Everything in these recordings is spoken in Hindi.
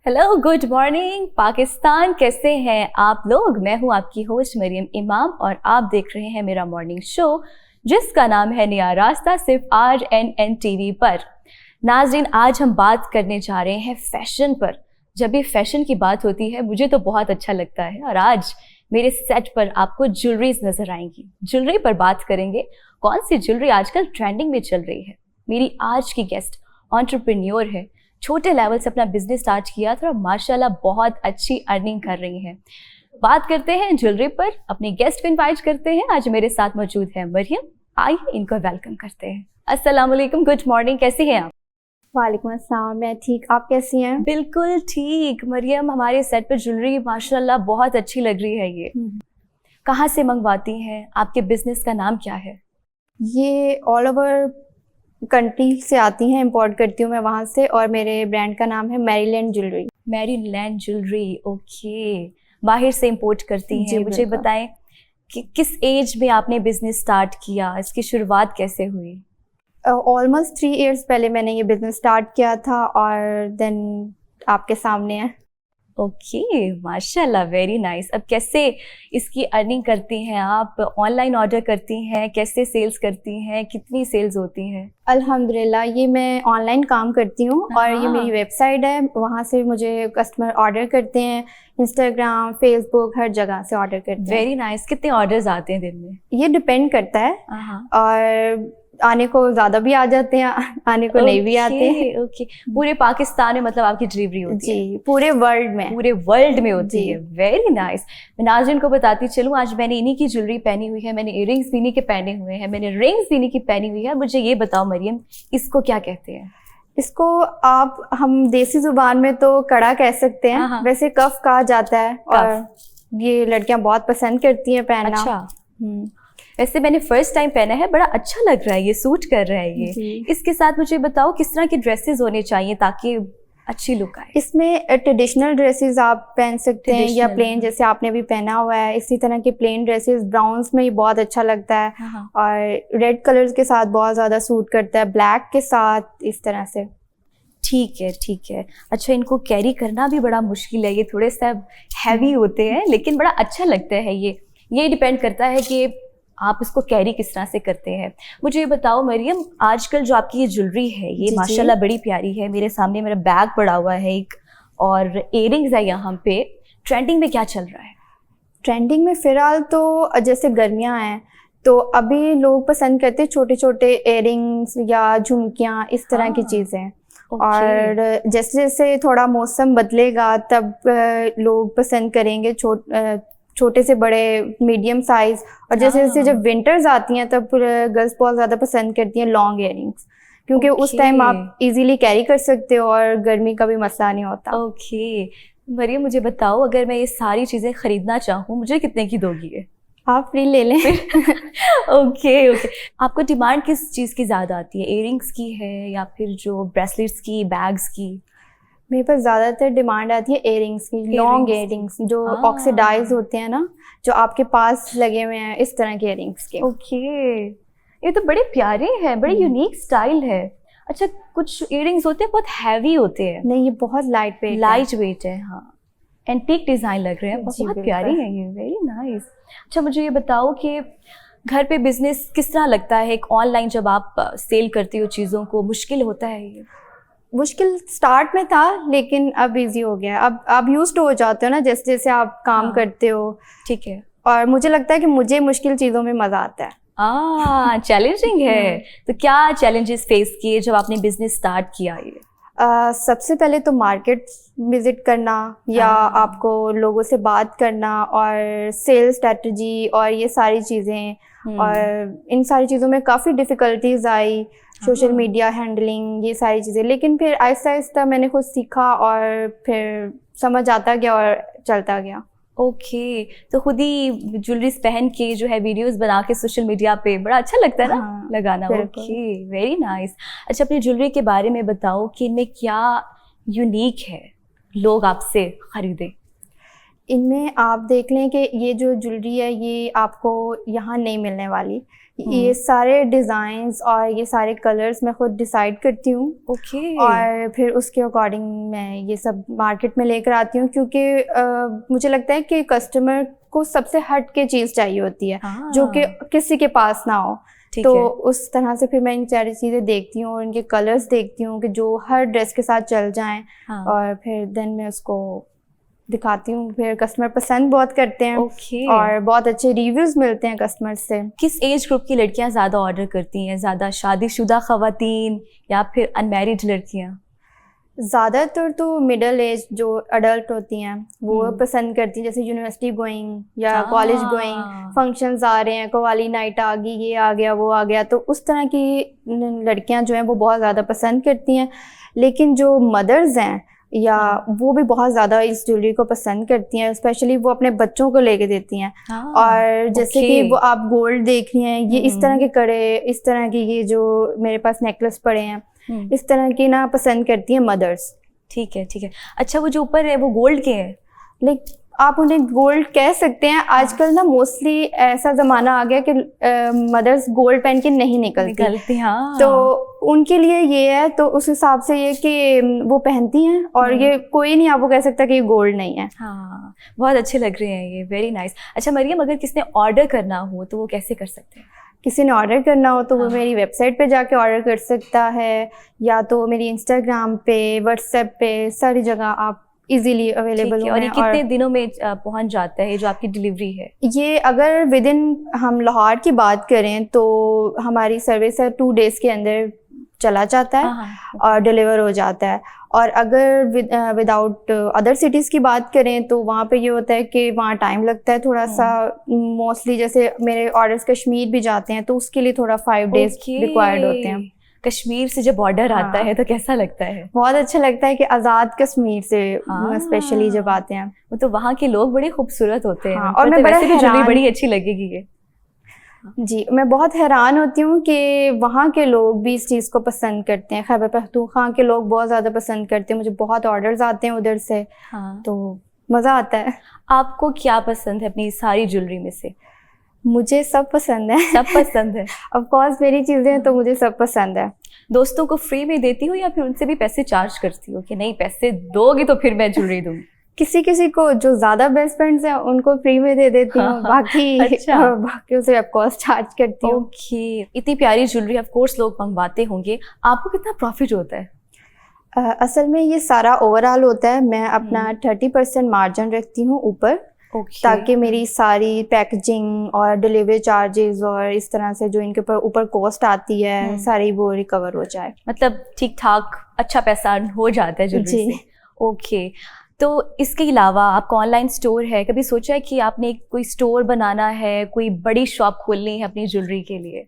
Hello, good morning Pakistan. कैसे हैं आप लोग? मैं हूं आपकी होस्ट मरियम इमाम और आप देख रहे हैं मेरा मॉर्निंग शो जिसका नाम है नया रास्ता, सिर्फ RNN TV पर। नाज़रीन, आज हम बात करने जा रहे हैं फैशन पर। जब भी फैशन की बात होती है मुझे तो बहुत अच्छा लगता है और आज मेरे सेट पर आपको ज्वेलरीज नजर आएंगी। ज्वेलरी पर बात करेंगे, कौन सी ज्वेलरी आजकल ट्रेंडिंग में चल रही है। मेरी आज की गेस्ट एंटरप्रेन्योर है, छोटे लेवल से अपना बिजनेस स्टार्ट किया था और माशाल्लाह बहुत अच्छी अर्निंग कर रही हैं। बात करते हैं ज्वेलरी पर, अपने गेस्ट को इनवाइट करते हैं। आज मेरे साथ मौजूद है मरियम, आइए इनको वेलकम करते हैं। अस्सलाम वालेकुम, गुड मॉर्निंग, कैसी हैं आप? वालेकुम अस्सलाम, मैं ठीक, आप कैसी हैं? बिल्कुल ठीक। मरियम, हमारे सेट पर ज्वेलरी माशाल्लाह बहुत अच्छी लग रही है। ये कहाँ से मंगवाती हैं? आपके बिजनेस का नाम क्या है? ये ऑल ओवर कंट्री से आती हैं, इंपोर्ट करती हूँ मैं वहाँ से, और मेरे ब्रांड का नाम है Maryland jewellery. Maryland jewellery, okay. बाहर से इंपोर्ट करती हैं। मुझे बताएं कि किस एज में आपने बिजनेस स्टार्ट किया, इसकी शुरुआत कैसे हुई? ऑलमोस्ट 3 इयर्स पहले मैंने ये बिज़नेस स्टार्ट किया था और देन आपके सामने है। ओके, माशाल्लाह, वेरी नाइस। अब कैसे इसकी अर्निंग करती हैं आप? ऑनलाइन ऑर्डर करती हैं? कैसे सेल्स करती हैं? कितनी सेल्स होती हैं? अल्हम्दुलिल्लाह, ये मैं ऑनलाइन काम करती हूँ और ये मेरी वेबसाइट है, वहाँ से मुझे कस्टमर ऑर्डर करते हैं। इंस्टाग्राम, फेसबुक, हर जगह से ऑर्डर करते हैं। Very nice. कितने ऑर्डर्स आते हैं दिन में? ये डिपेंड करता है, और आने को ज़्यादा भी आ जाते हैं, आने को नहीं भी आते हैं। ओके। पूरे पाकिस्तान में मतलब आपकी डिलीवरी होती है? जी, पूरे वर्ल्ड में। पूरे वर्ल्ड में होती है। Very nice. मैं नाज़रीन को बताती चलूँ, आज मैंने इन्हीं की ज्वेलरी पहनी हुई है, मैंने इयररिंग्स भी इन्हीं के पहने हुए हैं, मैंने रिंग्स भी इन्हीं की पहनी हुई है। मुझे ये बताओ मरियम, इसको क्या कहते हैं? इसको हम देसी जुबान में तो कड़ा कह सकते हैं, वैसे कफ कहा जाता है, और ये लड़कियां बहुत पसंद करती हैं पहनना। अच्छा। वैसे मैंने फर्स्ट टाइम पहना है, बड़ा अच्छा लग रहा है, ये सूट कर रहा है ये। इसके साथ मुझे बताओ किस तरह के ड्रेसेस होने चाहिए ताकि अच्छी लुक आए? इसमें ट्रेडिशनल ड्रेसेस आप पहन सकते हैं, या प्लेन, जैसे आपने भी पहना हुआ है इसी तरह के प्लेन ड्रेसेस। ब्राउन्स में ही बहुत अच्छा लगता है, और रेड कलर्स के साथ बहुत ज़्यादा सूट करता है, ब्लैक के साथ, इस तरह से। ठीक है, ठीक है। अच्छा, इनको कैरी करना भी बड़ा मुश्किल है, ये थोड़े सा हैवी होते हैं, लेकिन बड़ा अच्छा लगता है ये डिपेंड करता है कि आप इसको कैरी किस तरह से करते हैं। मुझे ये बताओ मरियम, आजकल जो आपकी ये ज्वेलरी है ये माशाल्लाह बड़ी प्यारी है। मेरे सामने मेरा बैग पड़ा हुआ है एक, और इयररिंग्स है यहाँ पे। ट्रेंडिंग में क्या चल रहा है? ट्रेंडिंग में फ़िलहाल तो जैसे गर्मियाँ हैं तो अभी लोग पसंद करते हैं छोटे छोटे इयररिंग्स या झुमकियाँ, इस तरह की चीज़ें। और जैसे जैसे थोड़ा मौसम बदलेगा तब लोग पसंद करेंगे छोटे से बड़े, मीडियम साइज, और जैसे जैसे जब विंटर्स आती हैं तब गर्ल्स बहुत ज़्यादा पसंद करती हैं लॉन्ग इयररिंग्स, क्योंकि उस टाइम आप इजीली कैरी कर सकते हो और गर्मी का भी मसला नहीं होता। ओके मरियम, मुझे बताओ अगर मैं ये सारी चीज़ें खरीदना चाहूँ मुझे कितने की दोगी? आप फ्री ले लें। ओके। आपको डिमांड किस चीज़ की ज़्यादा आती है? इयररिंग्स की है या फिर जो ब्रेसलेट्स की, बैग्स की? मेरे पास ज़्यादातर डिमांड आती है इयररिंग्स की, लॉन्ग इयररिंग्स जो ऑक्सीडाइज होते हैं ना, जो आपके पास लगे हुए हैं, इस तरह के इयररिंग्स के। ओके, ये तो बड़े प्यारे हैं, बड़े यूनिक स्टाइल है। अच्छा, कुछ इयररिंग्स होते हैं बहुत हैवी होते हैं। नहीं, ये बहुत लाइट वेट है। हाँ, एंटीक डिज़ाइन लग रहे हैं, बहुत प्यारी है ये। Very nice. अच्छा, मुझे ये बताओ कि घर पे बिजनेस किस तरह लगता है? एक ऑनलाइन जब आप सेल करती हो चीज़ों को, मुश्किल होता है ये? मुश्किल स्टार्ट में था, लेकिन अब इजी हो गया। अब आप यूज्ड हो जाते हो ना, जैसे जैसे आप काम करते हो। ठीक है। और मुझे लगता है कि मुझे मुश्किल चीज़ों में मज़ा आता है। चैलेंजिंग है। तो क्या चैलेंजेस फेस किए जब आपने बिजनेस स्टार्ट किया ये? सबसे पहले तो मार्केट विजिट करना, या आपको लोगों से बात करना, और सेल स्ट्रेटजी, और ये सारी चीज़ें। और इन सारी चीज़ों में काफ़ी डिफ़िकल्टीज आई, सोशल मीडिया हैंडलिंग, ये सारी चीज़ें। लेकिन फिर आहिस्ता आहिस्ता मैंने खुद सीखा और फिर समझ आता गया और चलता गया। ओके, तो खुद ही ज्वेलरीज पहन के जो है वीडियोस बना के सोशल मीडिया पे बड़ा अच्छा लगता है ना लगाना। Okay, very nice. अच्छा, अपनी ज्वेलरी के बारे में बताओ कि इनमें क्या यूनिक है, लोग आपसे खरीदें? इनमें आप देख लें कि ये जो ज्वेलरी है ये आपको यहाँ नहीं मिलने वाली, ये सारे डिज़ाइंस और ये सारे कलर्स मैं खुद डिसाइड करती हूँ। ओके। और फिर उसके अकॉर्डिंग मैं ये सब मार्केट में लेकर आती हूँ, क्योंकि मुझे लगता है कि कस्टमर को सबसे हट के चीज़ चाहिए होती है, जो कि किसी के पास ना हो। तो उस तरह से फिर मैं इन सारी चीज़ें देखती हूँ और इनके कलर्स देखती हूँ कि जो हर ड्रेस के साथ चल जाएं। और फिर देन मैं उसको दिखाती हूँ, फिर कस्टमर पसंद बहुत करते हैं। और बहुत अच्छे रिव्यूज़ मिलते हैं कस्टमर से। किस एज ग्रुप की लड़कियाँ ज़्यादा ऑर्डर करती हैं? ज़्यादा शादीशुदा ख़वातीन या फिर अनमैरिड लड़कियाँ? ज़्यादातर तो मिडल एज जो अडल्ट होती हैं वो पसंद करती हैं, जैसे यूनिवर्सिटी गोइंग या कॉलेज गोइंग, फंक्शंस आ रहे हैं, कवाली नाइट आ गई, ये आ गया वो आ गया, तो उस तरह की लड़कियां जो हैं वो बहुत ज़्यादा पसंद करती हैं। लेकिन जो मदर्स हैं या वो भी बहुत ज़्यादा इस ज्वेलरी को पसंद करती हैं, स्पेशली वो अपने बच्चों को लेके देती हैं। और जैसे कि वो आप गोल्ड देख रही हैं, ये इस तरह के कड़े, इस तरह की ये जो मेरे पास नेकलेस पड़े हैं, इस तरह की ना पसंद करती हैं मदर्स। ठीक है, ठीक है। अच्छा, वो जो ऊपर है वो गोल्ड के हैं? लाइक आप उन्हें गोल्ड कह सकते हैं। आजकल ना मोस्टली ऐसा ज़माना आ गया कि मदर्स गोल्ड पहन के नहीं निकलती। हाँ। तो उनके लिए ये है, तो उस हिसाब से ये कि वो पहनती हैं और ये कोई नहीं आपको कह सकता कि ये गोल्ड नहीं है। हाँ, बहुत अच्छे लग रहे हैं ये, वेरी नाइस। अच्छा मरियम, अगर किसने ऑर्डर करना हो तो वो कैसे कर सकते हैं? किसी ने ऑर्डर करना हो तो वो मेरी वेबसाइट पे जाके ऑर्डर कर सकता है, या तो मेरी इंस्टाग्राम पे, व्हाट्सएप पे, सारी जगह आप इजीली अवेलेबल हो। और ये कितने दिनों में पहुंच जाता है जो आपकी डिलीवरी है? ये अगर विद इन हम लाहौर की बात करें तो हमारी सर्विस है 2 days के अंदर चला जाता है और डिलीवर हो जाता है। और अगर विदाउट अदर सिटीज़ की बात करें तो वहाँ पे ये होता है कि वहाँ टाइम लगता है थोड़ा सा। मोस्टली जैसे मेरे ऑर्डर्स कश्मीर भी जाते हैं तो उसके लिए थोड़ा 5 days रिक्वायर्ड होते हैं। कश्मीर से जब ऑर्डर आता है तो कैसा लगता है? बहुत अच्छा लगता है कि आज़ाद कश्मीर से स्पेशली जब आते हैं। वो तो वहाँ के लोग बड़े खूबसूरत होते हैं। और मैं वैसे भी ज्वेलरी बड़ी अच्छी लगेगी ये। जी, मैं बहुत हैरान होती हूँ कि वहाँ के लोग भी इस चीज़ को पसंद करते हैं। खैबर पख्तूनख्वा के लोग बहुत ज़्यादा पसंद करते हैं, मुझे बहुत ऑर्डर्स आते हैं उधर से। तो मज़ा आता है। आपको क्या पसंद है अपनी सारी ज्वेलरी में से? मुझे सब पसंद है। सब पसंद है? ऑफ कोर्स मेरी चीज़ें हैं तो मुझे सब पसंद है। दोस्तों को फ्री में देती हो या फिर उनसे भी पैसे चार्ज करती हो कि नहीं पैसे दोगी तो फिर मैं ज्वेलरी दूँगी? किसी किसी को जो ज़्यादा बेस्ट फ्रेंड्स हैं उनको फ्री में दे देती हूँ। बाकी बाकी उसे ऑफ कोर्स चार्ज करती हूँ। ओके। इतनी प्यारी ज्वेलरी ऑफ कोर्स लोग मंगवाते होंगे, आपको कितना प्रॉफिट होता है? असल में ये सारा ओवरऑल होता है। मैं अपना 30% मार्जिन रखती हूँ ऊपर, ताकि मेरी सारी पैकेजिंग और डिलीवरी चार्जेस और इस तरह से जो इनके ऊपर कॉस्ट आती है सारी वो रिकवर हो जाए। मतलब ठीक ठाक अच्छा पैसा हो जाता है ज्वेलरी से। ओके। तो इसके अलावा आपका ऑनलाइन स्टोर है, कभी सोचा है कि आपने कोई स्टोर बनाना है, कोई बड़ी शॉप खोलनी है अपनी ज्वेलरी के लिए?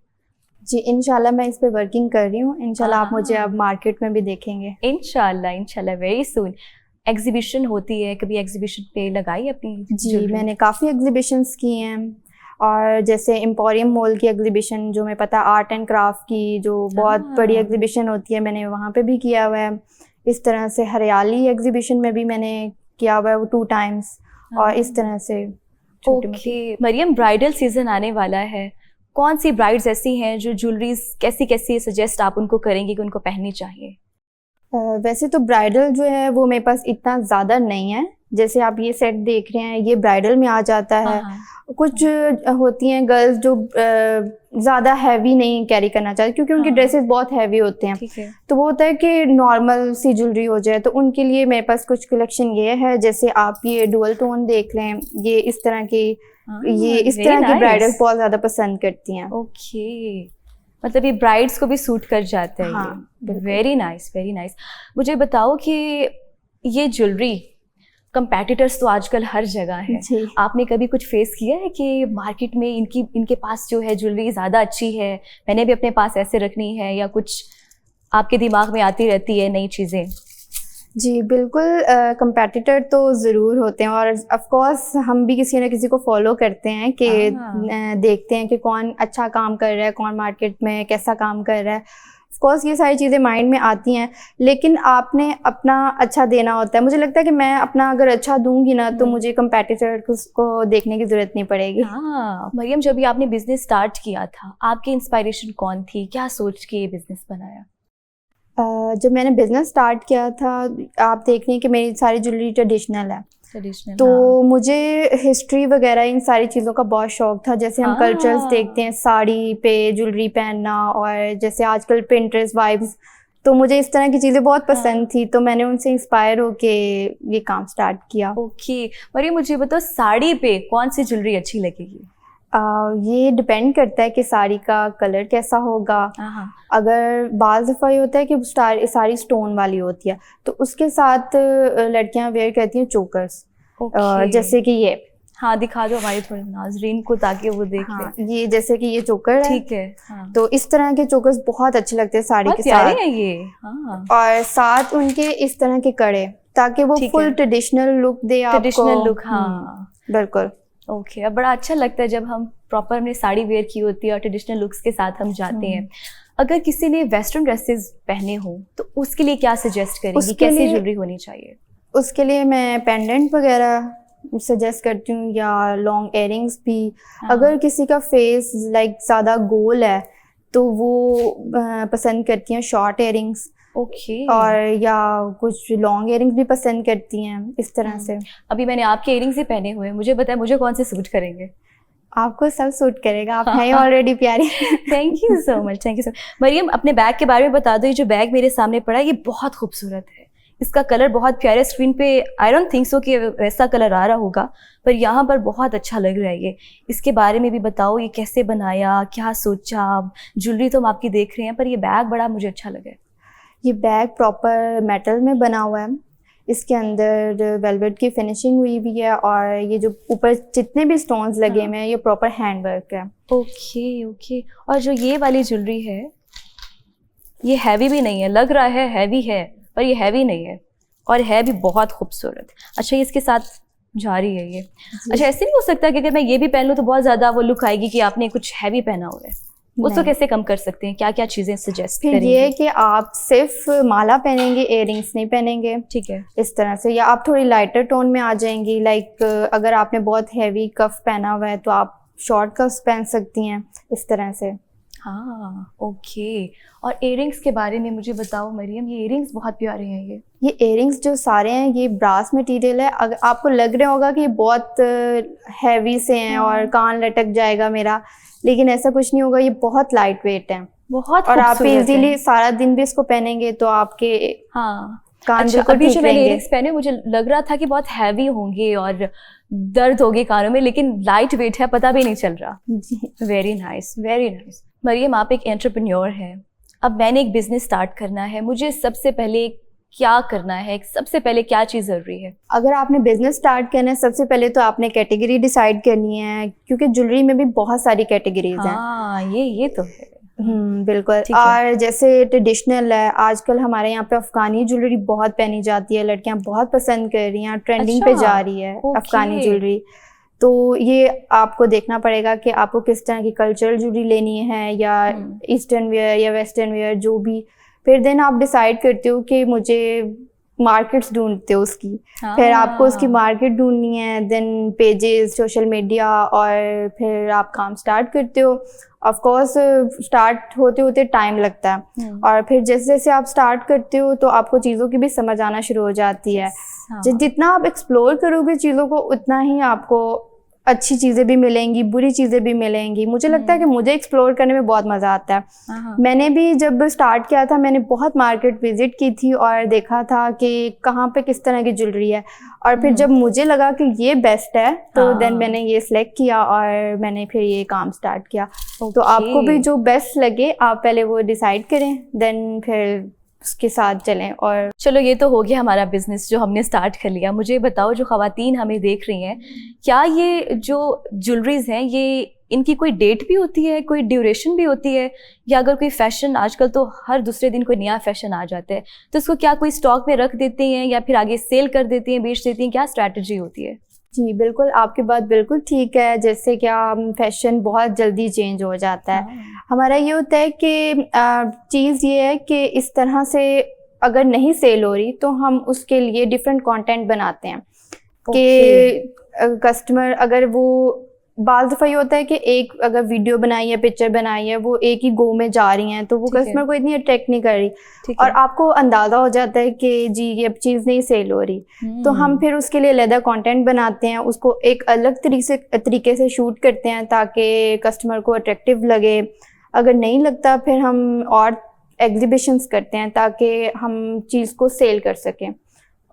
जी इंशाल्लाह मैं इस पे वर्किंग कर रही हूँ। इंशाल्लाह आप मुझे अब मार्केट में भी देखेंगे। इंशाल्लाह वेरी सून। एग्जीबिशन होती है, कभी एग्जीबिशन पे लगाई अपनी? जी मैंने काफ़ी एग्जीबिशंस की हैं, और जैसे एम्पोरियम मॉल की एग्जीबिशन जो मैं पता आर्ट एंड क्राफ्ट की जो बहुत बड़ी एग्जीबिशन होती है, मैंने वहाँ पे भी किया हुआ है। इस तरह से हरियाली एग्जीबिशन में भी मैंने किया हुआ है वो 2 times, और इस तरह से। ओके मरियम, ब्राइडल सीजन आने वाला है, कौन सी ब्राइड्स ऐसी हैं जो ज्वेलरीज कैसी कैसी सजेस्ट आप उनको करेंगे कि उनको पहननी चाहिए? वैसे तो ब्राइडल जो है वो मेरे पास इतना ज़्यादा नहीं है। जैसे आप ये सेट देख रहे हैं ये ब्राइडल में आ जाता है। कुछ होती हैं गर्ल्स जो ज़्यादा हैवी नहीं कैरी करना चाहती क्योंकि उनके ड्रेसेस बहुत हैवी होते हैं। तो वो होता है कि नॉर्मल सी ज्वेलरी हो जाए, तो उनके लिए मेरे पास कुछ कलेक्शन ये है। जैसे आप ये डुअल टोन देख लें, ये इस तरह की ब्राइडल बहुत ज़्यादा पसंद करती हैं। ओके, मतलब ये ब्राइड्स को भी सूट कर जाता है। हाँ, वेरी नाइस वेरी नाइस। मुझे बताओ कि ये ज्वेलरी कंपेटिटर्स तो आजकल हर जगह है, आपने कभी कुछ फेस किया है कि मार्केट में इनके पास जो है ज्वेलरी ज़्यादा अच्छी है, मैंने भी अपने पास ऐसे रखनी है, या कुछ आपके दिमाग में आती रहती है नई चीज़ें? जी बिल्कुल, कंपेटिटर तो ज़रूर होते हैं, और ऑफ कोर्स हम भी किसी न किसी को फॉलो करते हैं कि देखते हैं कि कौन अच्छा काम कर रहा है, कौन मार्केट में कैसा काम कर रहा है। ऑफकोर्स ये सारी चीज़ें माइंड में आती हैं, लेकिन आपने अपना अच्छा देना होता है। मुझे लगता है कि मैं अपना अगर अच्छा दूंगी ना तो मुझे कंपेटिटर को देखने की ज़रूरत नहीं पड़ेगी। हाँ मरियम, जब भी आपने बिजनेस स्टार्ट किया था, आपकी इंस्पायरेशन कौन थी, क्या सोच के ये बिजनेस बनाया? जब मैंने बिज़नेस स्टार्ट किया था, आप देख रही हैं कि मेरी सारी ज्वेलरी ट्रेडिशनल है, तो मुझे हिस्ट्री वगैरह इन सारी चीज़ों का बहुत शौक था। जैसे हम कल्चर्स देखते हैं, साड़ी पे ज्वेलरी पहनना, और जैसे आजकल पिंटरेस्ट वाइब्स, तो मुझे इस तरह की चीज़ें बहुत पसंद थी, तो मैंने उनसे इंस्पायर होके ये काम स्टार्ट किया। ओके मरियम, मुझे बताओ साड़ी पे कौन सी ज्वेलरी अच्छी लगेगी? ये डिपेंड करता है कि साड़ी का कलर कैसा होगा। अगर बाज़ दफ़ा ये होता है कि साड़ी स्टोन वाली होती है, तो उसके साथ लड़कियां वेयर करती हैं चोकर्स। जैसे कि ये, हाँ दिखा दो हमारी थोड़ी नाज़रीन को ताकि वो देख लें। ये जैसे कि ये चोकर है, ठीक है। तो इस तरह के चोकर्स बहुत अच्छे लगते हैं साड़ी के साथ। है ये। और साथ उनके इस तरह के कड़े, ताकि वो फुल ट्रेडिशनल लुक दे आपको। ट्रेडिशनल लुक, हाँ बिल्कुल। ओके, अब बड़ा अच्छा लगता है जब हम प्रॉपर हमने साड़ी वेयर की होती है और ट्रेडिशनल लुक्स के साथ हम जाते हैं। अगर किसी ने वेस्टर्न ड्रेसेस पहने हो तो उसके लिए क्या सजेस्ट करेंगी, कैसी ज्वेलरी होनी चाहिए? उसके लिए मैं पेंडेंट वगैरह सजेस्ट करती हूँ, या लॉन्ग इयरिंग्स भी। अगर किसी का फेस लाइक ज़्यादा गोल है तो वो पसंद करती हैं शॉर्ट इयरिंग्स। और या कुछ लॉन्ग इयरिंग्स भी पसंद करती हैं, इस तरह से। अभी मैंने आपके इयरिंग्स ही पहने हुए हैं, मुझे बताया मुझे कौन से सूट करेंगे? आपको सब सूट करेगा, आप हैं ऑलरेडी प्यारी। Thank you so much, thank you so much. Mariam, अपने बैग के बारे में बता दो। ये जो बैग मेरे सामने पड़ा है ये बहुत खूबसूरत है, इसका कलर बहुत प्यारा। स्क्रीन पे आई डोंट थिंक सो कि वैसा कलर आ रहा होगा, पर यहाँ पर बहुत अच्छा लग रहा है ये। इसके बारे में भी बताओ, ये कैसे बनाया, क्या सोचा? ज्वेलरी तो हम आपकी देख रहे हैं, पर ये बैग बड़ा मुझे अच्छा लगा। ये बैग प्रॉपर मेटल में बना हुआ है, इसके अंदर वेलवेट की फिनिशिंग हुई भी है, और ये जो ऊपर जितने भी स्टोन्स लगे हुए हैं ये प्रॉपर हैंड वर्क है। ओके। और जो ये वाली ज्वेलरी है ये हैवी भी नहीं है, लग रहा है हैवी है पर ये हैवी नहीं है, और है भी बहुत खूबसूरत। अच्छा, ये इसके साथ जा रही है ये। अच्छा, ऐसे नहीं हो सकता कि अगर मैं ये भी पहन लूँ तो बहुत ज़्यादा वो लुक आएगी कि आपने कुछ हैवी पहना हुआ है? उसको कैसे कम कर सकते हैं, क्या क्या चीज़ें सजेस्ट करेंगे? ये कि आप सिर्फ माला पहनेंगे, इयरिंग्स नहीं पहनेंगे, ठीक है, इस तरह से। या आप थोड़ी लाइटर टोन में आ जाएंगी, लाइक अगर आपने बहुत हैवी कफ पहना हुआ है तो आप शॉर्ट कफ्स पहन सकती हैं, इस तरह से। हाँ ओके। और इयरिंग्स के बारे में मुझे बताओ मरियम, ये इयरिंग्स बहुत प्यारे हैं। ये इयरिंग्स जो सारे हैं ये ब्रास मटेरियल है। अगर आपको लग रहा होगा कि ये बहुत हैवी से हैं और कान लटक जाएगा मेरा, लेकिन ऐसा कुछ नहीं होगा, ये बहुत लाइट वेट है, बहुत। और आप इजीली सारा दिन भी इसको पहनेंगे तो आपके कान अच्छा, अभी जो मैंने इयरिंग्स पहने मुझे लग रहा था कि बहुत हैवी होंगे और दर्द होगी कानों में, लेकिन लाइट वेट है, पता भी नहीं चल रहा। Very nice, very nice. Mariam, आप एक एंटरप्रेन्योर हैं, अब मैंने एक बिजनेस स्टार्ट करना है, मुझे सबसे पहले क्या करना है, सबसे पहले क्या चीज़ ज़रूरी है? अगर आपने बिजनेस स्टार्ट करना है, सबसे पहले तो आपने कैटेगरी डिसाइड करनी है, क्योंकि ज्वेलरी में भी बहुत सारी कैटेगरीज हैं। हाँ, ये तो है। बिल्कुल। और जैसे ट्रेडिशनल है, आजकल हमारे यहाँ पे अफगानी ज्वेलरी बहुत पहनी जाती है, लड़कियां बहुत पसंद कर रही हैं, ट्रेंडिंग पे जा रही है अफगानी ज्वेलरी। तो ये आपको देखना पड़ेगा कि आपको किस तरह की कल्चरल ज्वेलरी लेनी है, या ईस्टर्न वेयर या वेस्टर्न वेयर, जो भी। फिर देन आप डिसाइड करते हो कि मुझे मार्केट्स ढूंढते हो उसकी, फिर आपको उसकी मार्केट ढूंढनी है, देन पेजेस, सोशल मीडिया, और फिर आप काम स्टार्ट करते हो। ऑफ कोर्स स्टार्ट होते होते टाइम लगता है, और फिर जैसे जैसे आप स्टार्ट करते हो तो आपको चीज़ों की भी समझ आना शुरू हो जाती है। जितना आप एक्सप्लोर करोगे चीज़ों को, उतना ही आपको अच्छी चीज़ें भी मिलेंगी, बुरी चीज़ें भी मिलेंगी। मुझे लगता है कि मुझे एक्सप्लोर करने में बहुत मज़ा आता है। मैंने भी जब स्टार्ट किया था, मैंने बहुत मार्केट विजिट की थी और देखा था कि कहाँ पे किस तरह की ज्वेलरी है, और फिर जब मुझे लगा कि ये बेस्ट है तो देन मैंने ये सिलेक्ट किया और मैंने फिर ये काम स्टार्ट किया। तो आपको भी जो बेस्ट लगे आप पहले वो डिसाइड करें, देन फिर उसके साथ चलें। और चलो, ये तो हो गया हमारा बिजनेस जो हमने स्टार्ट कर लिया। मुझे बताओ, जो ख़वातीन हमें देख रही हैं, क्या ये जो ज्वेलरीज हैं ये इनकी कोई डेट भी होती है, कोई ड्यूरेशन भी होती है, या अगर कोई फैशन, आजकल तो हर दूसरे दिन कोई नया फैशन आ जाता है, तो इसको क्या कोई स्टॉक में रख देते हैं या फिर आगे सेल कर देती हैं, बेच देती हैं, क्या स्ट्रैटेजी होती है? जी बिल्कुल, आपकी बात बिल्कुल ठीक है। जैसे क्या फैशन बहुत जल्दी चेंज हो जाता है। हमारा ये होता है कि चीज़ ये है कि इस तरह से अगर नहीं सेल हो रही तो हम उसके लिए डिफरेंट कंटेंट बनाते हैं कि कस्टमर अगर वो बाल दफ़ा ये होता है कि एक अगर वीडियो बनाई है, पिक्चर बनाई है, वो एक ही गो में जा रही हैं तो वो कस्टमर को इतनी अट्रैक्ट नहीं कर रही और आपको अंदाज़ा हो जाता है कि जी ये चीज़ नहीं सेल हो रही। तो हम फिर उसके लिए अलग कंटेंट बनाते हैं, उसको एक अलग तरीके से शूट करते हैं ताकि कस्टमर को अट्रैक्टिव लगे। अगर नहीं लगता फिर हम और एग्जीबिशंस करते हैं ताकि हम चीज़ को सेल कर सकें।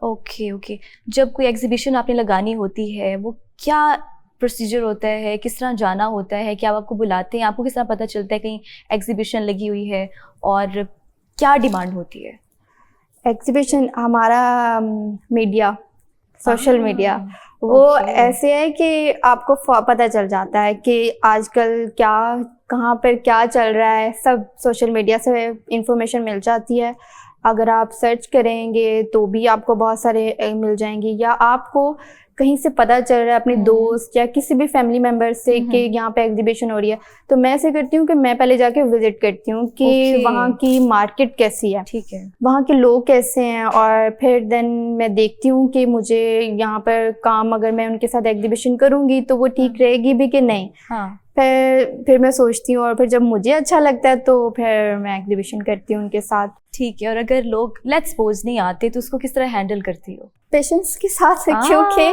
ओके। जब कोई एग्जीबिशन आपने लगानी होती है वो क्या प्रोसीजर होता है, किस तरह जाना होता है, क्या आपको बुलाते हैं, आपको किस तरह पता चलता है कहीं एग्जीबिशन लगी हुई है और क्या डिमांड होती है? एग्जीबिशन हमारा मीडिया, सोशल मीडिया वो ऐसे है कि आपको पता चल जाता है कि आजकल क्या कहाँ पर क्या चल रहा है, सब सोशल मीडिया से इंफॉर्मेशन मिल जाती है। अगर आप सर्च करेंगे तो भी आपको बहुत सारे मिल जाएंगे, या आपको कहीं से पता चल रहा है अपने दोस्त या किसी भी फैमिली मेम्बर से कि यहाँ पे एग्जीबिशन हो रही है, तो मैं ऐसे करती हूँ कि मैं पहले जाके विजिट करती हूँ कि वहाँ की मार्केट कैसी है, ठीक है, वहाँ के लोग कैसे हैं, और फिर देन मैं देखती हूँ कि मुझे यहाँ पर काम अगर मैं उनके साथ एग्जीबिशन करूँगी तो वो ठीक रहेगी भी कि नहीं। फिर मैं सोचती हूँ और फिर जब मुझे अच्छा लगता है तो फिर मैं एग्जीबिशन करती हूँ उनके साथ। ठीक है, और अगर लोग लेट्स सपोज नहीं आते तो उसको किस तरह हैंडल करती हो? पेशेंस के साथ, क्योंकि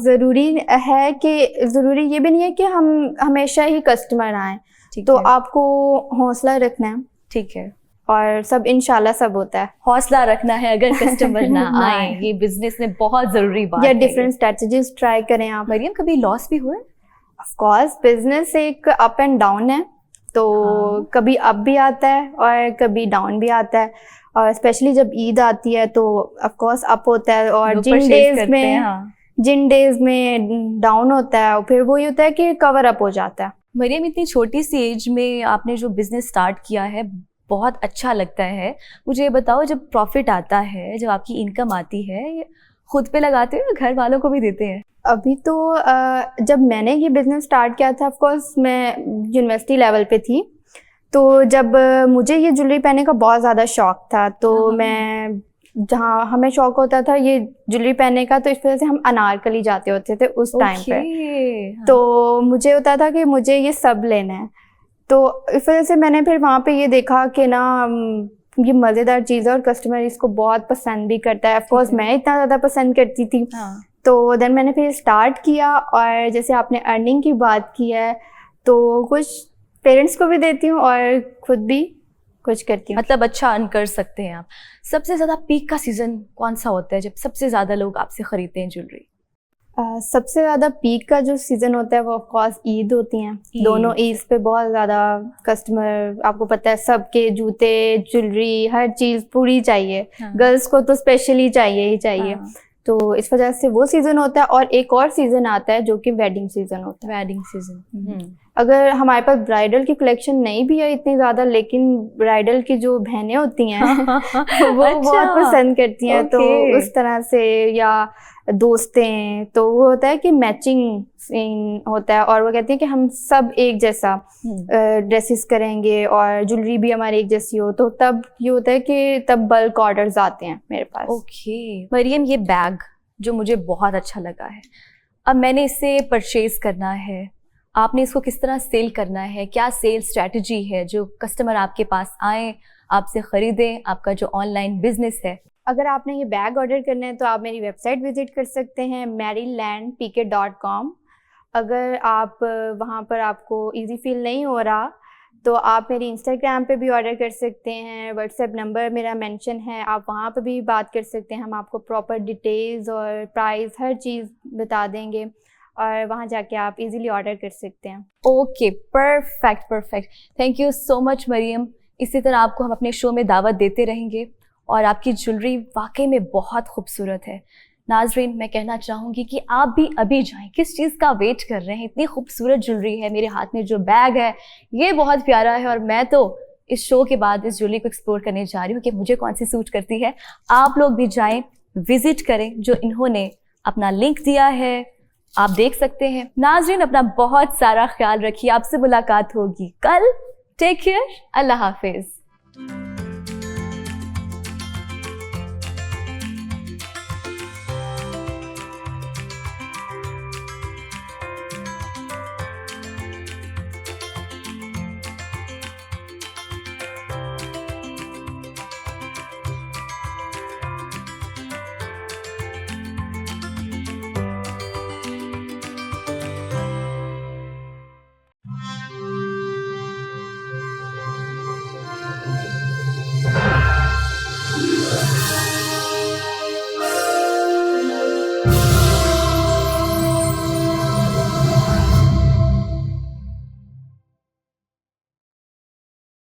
ज़रूरी है कि ज़रूरी ये भी नहीं है कि हम हमेशा ही कस्टमर आएँ, तो आपको हौसला रखना है। ठीक है, और सब इंशाल्लाह सब होता है। हौसला रखना है अगर कस्टमर ना आए, ये बिजनेस में बहुत ज़रूरी बात है। या डिफरेंट स्ट्रेटजीज ट्राई करें आप। मरियम, कभी लॉस भी हुए? ऑफ कोर्स, बिजनेस एक अप एंड डाउन है, तो कभी अप भी आता है और कभी डाउन भी आता है, और स्पेशली जब ईद आती है तो ऑफ कोर्स अप होता है, और जिन डेज में डाउन होता है फिर वो ये होता है कि कवर अप हो जाता है। मरियम, इतनी छोटी सी एज में आपने जो बिजनेस स्टार्ट किया है बहुत अच्छा लगता है। मुझे ये बताओ, जब प्रॉफिट आता है, जब आपकी इनकम आती है, खुद पे लगाते हो या घर वालों को भी देते हैं? अभी तो जब मैंने ये बिज़नेस स्टार्ट किया था, ऑफ कोर्स मैं यूनिवर्सिटी लेवल पे थी, तो जब मुझे ये ज्वेलरी पहनने का बहुत ज़्यादा शौक था, तो मैं जहाँ हमें शौक होता था ये ज्वेलरी पहनने का, तो इस वजह से हम अनारकली जाते होते थे उस टाइम पे। तो मुझे होता था कि मुझे ये सब लेना है, तो इस वजह से मैंने फिर वहाँ पे ये देखा कि ना ये मज़ेदार चीज़ है और कस्टमर इसको बहुत पसंद भी करता है। ऑफ कोर्स मैं इतना ज़्यादा पसंद करती थी, तो देन मैंने फिर स्टार्ट किया। और जैसे आपने अर्निंग की बात की है, तो कुछ पेरेंट्स को भी देती हूँ और खुद भी कुछ करती हूँ। मतलब अच्छा अर्न कर सकते हैं आप। सबसे ज़्यादा पीक का सीज़न कौन सा होता है जब सबसे ज़्यादा लोग आपसे ख़रीदते हैं ज्वेलरी? सबसे ज़्यादा पीक का जो सीज़न होता है वो ऑफ कोर्स ईद होती हैं। दोनों ईद पे बहुत ज़्यादा कस्टमर, आपको पता है सबके जूते, ज्वेलरी, हर चीज़ पूरी चाहिए। गर्ल्स को तो स्पेशली चाहिए ही चाहिए। तो इस वजह से वो सीज़न होता है। और एक और सीज़न आता है जो कि वेडिंग सीज़न होता है। Wedding season. अगर हमारे पास ब्राइडल की कलेक्शन नहीं भी है इतनी ज़्यादा, लेकिन ब्राइडल की जो बहनें होती हैं वो बहुत पसंद करती हैं, तो उस तरह से, या दोस्तें, तो वो होता है कि मैचिंग होता है, और वो कहती हैं कि हम सब एक जैसा ड्रेसेस करेंगे और ज्वेलरी भी हमारी एक जैसी हो, तो तब ये होता है कि तब बल्क ऑर्डर्स आते हैं मेरे पास। ओके मरियम, ये बैग जो मुझे बहुत अच्छा लगा है, अब मैंने इसे परचेज करना है, आपने इसको किस तरह सेल करना है? क्या सेल स्ट्रैटेजी है जो कस्टमर आपके पास आए, आपसे ख़रीदें, आपका जो ऑनलाइन बिजनेस है? अगर आपने ये बैग ऑर्डर करना है तो आप मेरी वेबसाइट विज़िट कर सकते हैं marylandpk.com। अगर आप वहाँ पर आपको इजी फील नहीं हो रहा तो आप मेरी इंस्टाग्राम पे भी ऑर्डर कर सकते हैं। व्हाट्सएप नंबर मेरा मेंशन है, आप वहाँ पर भी बात कर सकते हैं। हम आपको प्रॉपर डिटेल्स और प्राइस हर चीज़ बता देंगे, और वहाँ जाके आप इजीली ऑर्डर कर सकते हैं। Okay, perfect. Thank you so much Mariam. इसी तरह आपको हम अपने शो में दावत देते रहेंगे, और आपकी ज्वेलरी वाकई में बहुत खूबसूरत है। नाजरीन, मैं कहना चाहूँगी कि आप भी अभी जाएं, किस चीज़ का वेट कर रहे हैं? इतनी खूबसूरत ज्वेलरी है। मेरे हाथ में जो बैग है ये बहुत प्यारा है, और मैं तो इस शो के बाद इस ज्वेलरी को एक्सप्लोर करने जा रही हूँ कि मुझे कौन सी सूट करती है। आप लोग भी जाएं, विजिट करें जो इन्होंने अपना लिंक दिया है, आप देख सकते हैं। नाज़रीन, अपना बहुत सारा ख्याल रखिए, आपसे मुलाकात होगी कल। टेक केयर, अल्लाह हाफिज।